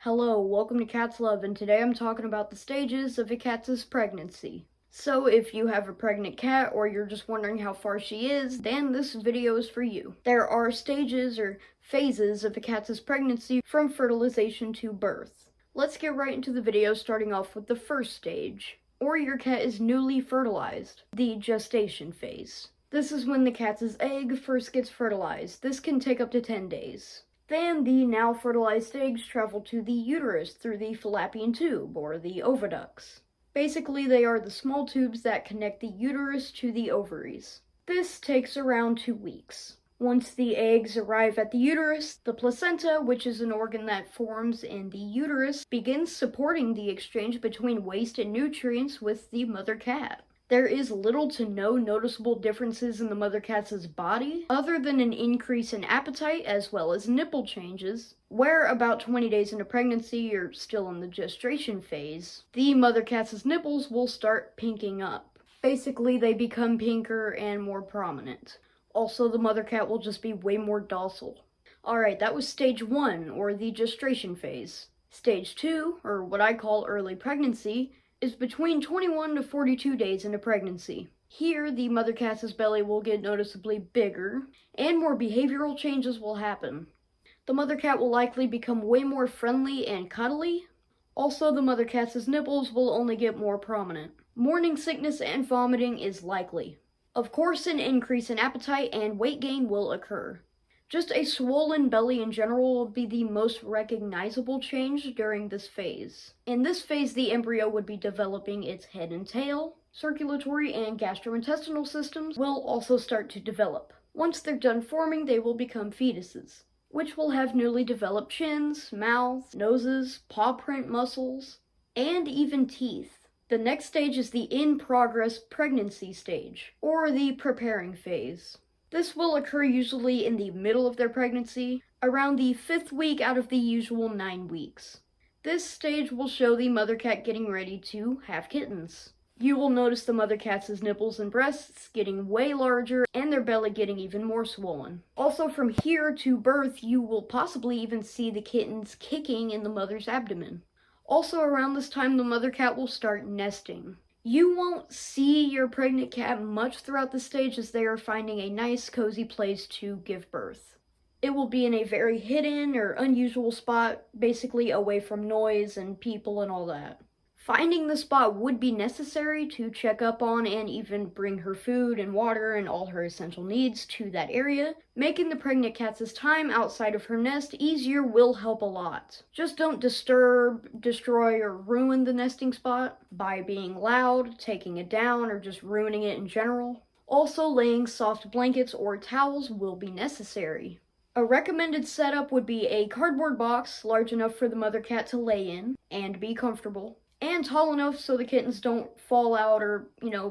Hello, welcome to Cat's Love, and today I'm talking about the stages of a cat's pregnancy. So if you have a pregnant cat or you're just wondering how far she is, then this video is for you. There are stages or phases of a cat's pregnancy from fertilization to birth. Let's get right into the video, starting off with the first stage, or your cat is newly fertilized, the gestation phase. This is when the cat's egg first gets fertilized. This can take up to 10 days. Then the now fertilized eggs travel to the uterus through the fallopian tube, or the oviducts. Basically, they are the small tubes that connect the uterus to the ovaries. This takes around 2 weeks. Once the eggs arrive at the uterus, the placenta, which is an organ that forms in the uterus, begins supporting the exchange between waste and nutrients with the mother cat. There is little to no noticeable differences in the mother cat's body, other than an increase in appetite as well as nipple changes, where about 20 days into pregnancy, or still in the gestation phase, the mother cat's nipples will start pinking up. Basically, they become pinker and more prominent. Also, the mother cat will just be way more docile. Alright, that was stage 1, or the gestation phase. Stage 2, or what I call early pregnancy, is between 21 to 42 days into pregnancy. Here, the mother cat's belly will get noticeably bigger, and more behavioral changes will happen. The mother cat will likely become way more friendly and cuddly. Also, the mother cat's nipples will only get more prominent. Morning sickness and vomiting is likely. Of course, an increase in appetite and weight gain will occur. Just a swollen belly in general will be the most recognizable change during this phase. In this phase, the embryo would be developing its head and tail. Circulatory and gastrointestinal systems will also start to develop. Once they're done forming, they will become fetuses, which will have newly developed chins, mouths, noses, paw print muscles, and even teeth. The next stage is the in-progress pregnancy stage, or the preparing phase. This will occur usually in the middle of their pregnancy, around the 5th week out of the usual 9 weeks. This stage will show the mother cat getting ready to have kittens. You will notice the mother cat's nipples and breasts getting way larger and their belly getting even more swollen. Also, from here to birth, you will possibly even see the kittens kicking in the mother's abdomen. Also, around this time, the mother cat will start nesting. You won't see your pregnant cat much throughout the stage as they are finding a nice, cozy place to give birth. It will be in a very hidden or unusual spot, basically away from noise and people and all that. Finding the spot would be necessary to check up on and even bring her food and water and all her essential needs to that area. Making the pregnant cat's time outside of her nest easier will help a lot. Just don't disturb, destroy, or ruin the nesting spot by being loud, taking it down, or just ruining it in general. Also, laying soft blankets or towels will be necessary. A recommended setup would be a cardboard box large enough for the mother cat to lay in and be comfortable, and tall enough so the kittens don't fall out or,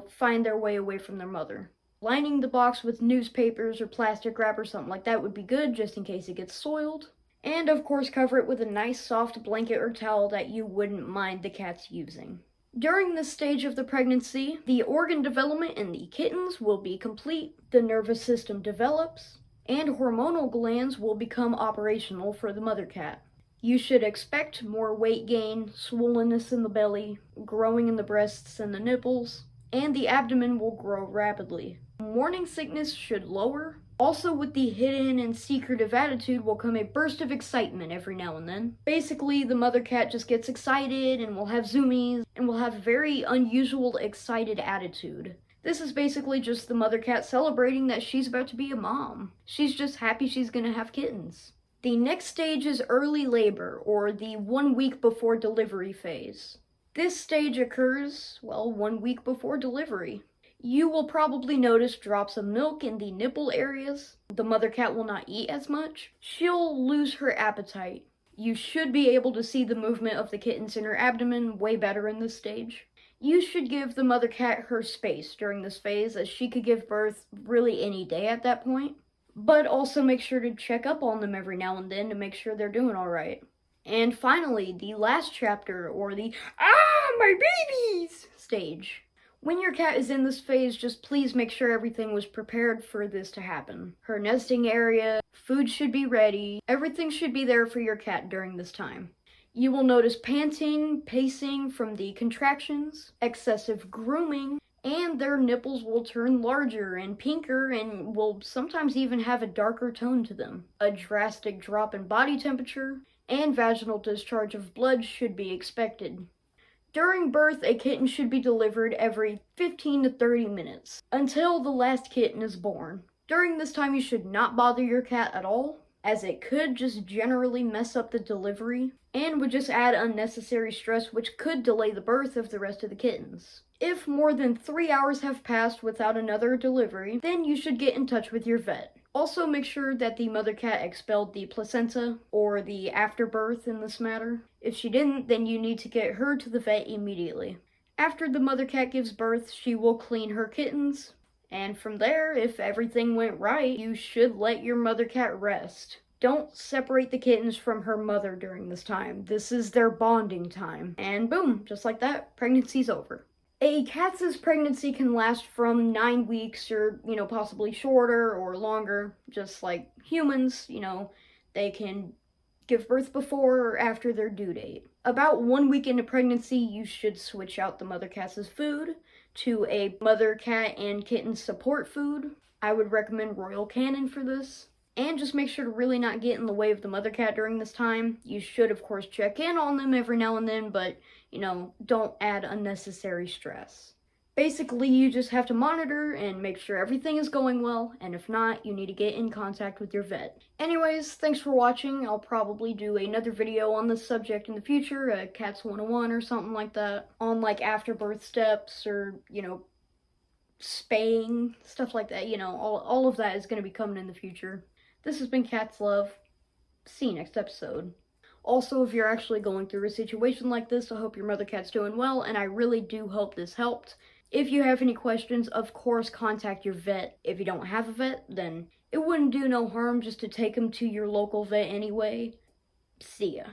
find their way away from their mother. Lining the box with newspapers or plastic wrap or something like that would be good, just in case it gets soiled. And of course, cover it with a nice soft blanket or towel that you wouldn't mind the cats using. During this stage of the pregnancy, the organ development in the kittens will be complete, the nervous system develops, and hormonal glands will become operational for the mother cat. You should expect more weight gain, swollenness in the belly, growing in the breasts and the nipples, and the abdomen will grow rapidly. Morning sickness should lower. Also, with the hidden and secretive attitude will come a burst of excitement every now and then. Basically, the mother cat just gets excited and will have zoomies and will have a very unusual excited attitude. This is basically just the mother cat celebrating that she's about to be a mom. She's just happy she's gonna have kittens. The next stage is early labor, or the 1 week before delivery phase. This stage occurs, 1 week before delivery. You will probably notice drops of milk in the nipple areas. The mother cat will not eat as much. She'll lose her appetite. You should be able to see the movement of the kittens in her abdomen way better in this stage. You should give the mother cat her space during this phase, as she could give birth really any day at that point. But also make sure to check up on them every now and then to make sure they're doing alright. And finally, the last chapter, or the my babies stage. When your cat is in this phase, just please make sure everything was prepared for this to happen. Her nesting area, food should be ready, everything should be there for your cat during this time. You will notice panting, pacing from the contractions, excessive grooming, and their nipples will turn larger and pinker and will sometimes even have a darker tone to them. A drastic drop in body temperature and vaginal discharge of blood should be expected. During birth, a kitten should be delivered every 15 to 30 minutes until the last kitten is born. During this time, you should not bother your cat at all, as it could just generally mess up the delivery and would just add unnecessary stress, which could delay the birth of the rest of the kittens. If more than 3 hours have passed without another delivery, then you should get in touch with your vet. Also, make sure that the mother cat expelled the placenta or the afterbirth in this matter. If she didn't, then you need to get her to the vet immediately. After the mother cat gives birth, she will clean her kittens, and from there, if everything went right, you should let your mother cat rest. Don't separate the kittens from her mother during this time. This is their bonding time. And boom, just like that, pregnancy's over. A cat's pregnancy can last from 9 weeks or, possibly shorter or longer, just like humans, they can give birth before or after their due date. About 1 week into pregnancy, you should switch out the mother cat's food to a mother cat and kitten support food. I would recommend Royal Canin for this. And just make sure to really not get in the way of the mother cat during this time. You should, of course, check in on them every now and then, but, don't add unnecessary stress. Basically, you just have to monitor and make sure everything is going well, and if not, you need to get in contact with your vet. Anyways, thanks for watching. I'll probably do another video on this subject in the future, a Cats 101 or something like that, on like afterbirth steps or, spaying, stuff like that. All of that is going to be coming in the future. This has been Cat's Love. See you next episode. Also, if you're actually going through a situation like this, I hope your mother cat's doing well, and I really do hope this helped. If you have any questions, of course, contact your vet. If you don't have a vet, then it wouldn't do no harm just to take them to your local vet anyway. See ya.